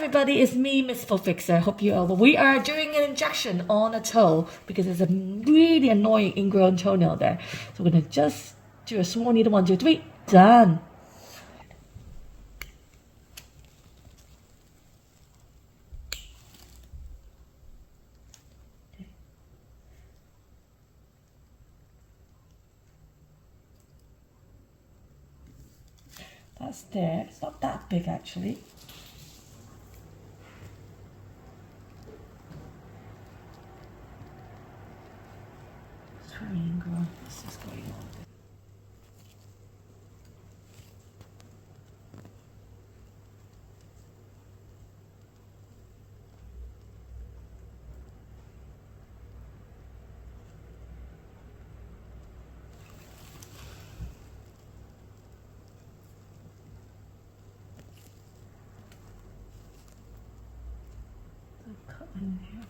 everybody, it's me, Miss Foot Fixer. Hope you are well. We are doing an injection on a toe because there's a really annoying ingrown toenail there. So we're gonna just do a small needle, 1, 2, 3, done. That's there. It's not that big actually. It's very ingrown. This is going on. Cut in here.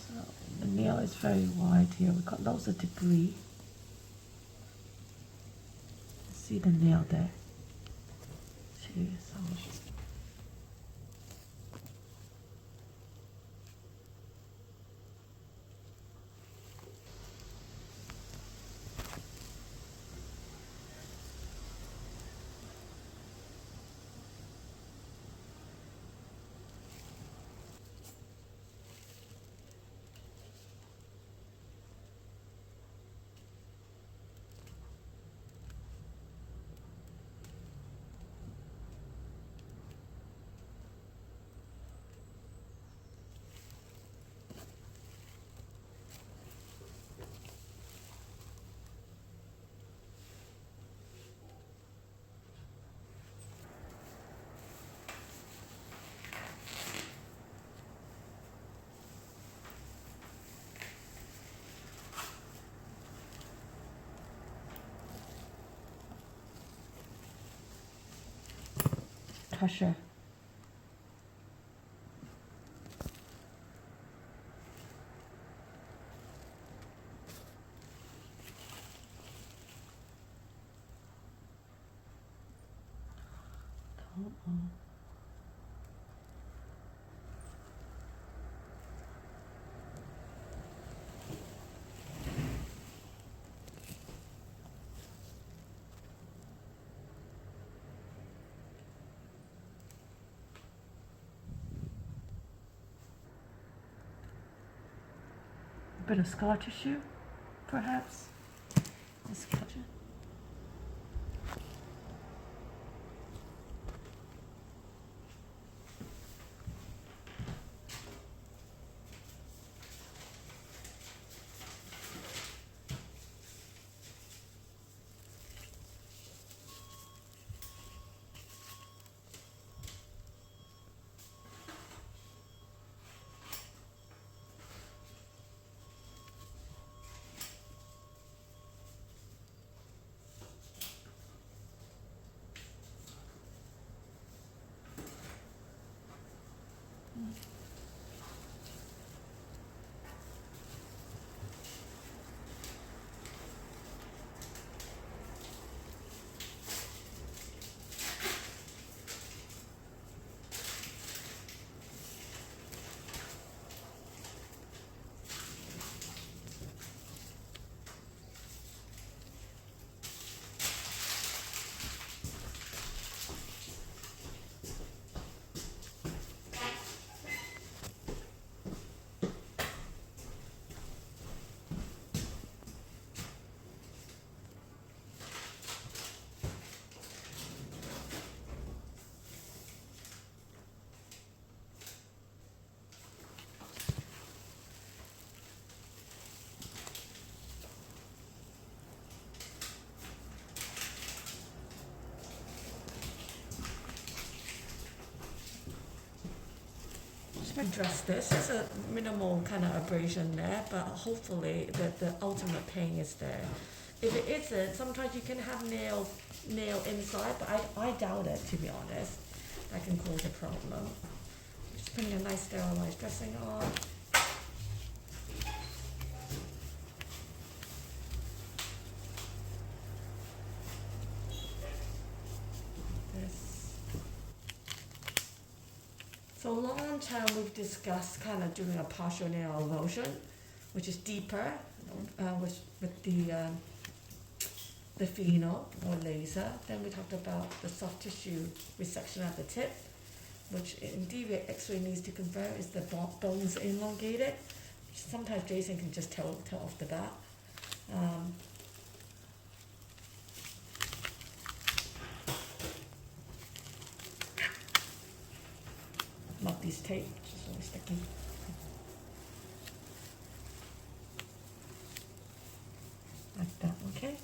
So the nail is very wide here. We've got lots of debris. See the nail there. Pressure. A bit of scar tissue, perhaps. Let's cut it. Address this. There's a minimal kind of abrasion there, but hopefully the ultimate pain is there. If it isn't, sometimes you can have nail inside, but I doubt it, to be honest. That can cause a problem. Just putting a nice sterilized dressing on. So long term, we've discussed kind of doing a partial nail erosion, which is deeper, with the pheno or laser. Then we talked about the soft tissue resection at the tip, which in deviate X-ray needs to confirm is the bones elongated. Sometimes Jason can just tell off the bat. Not these tape, just really sticky. Like that, okay?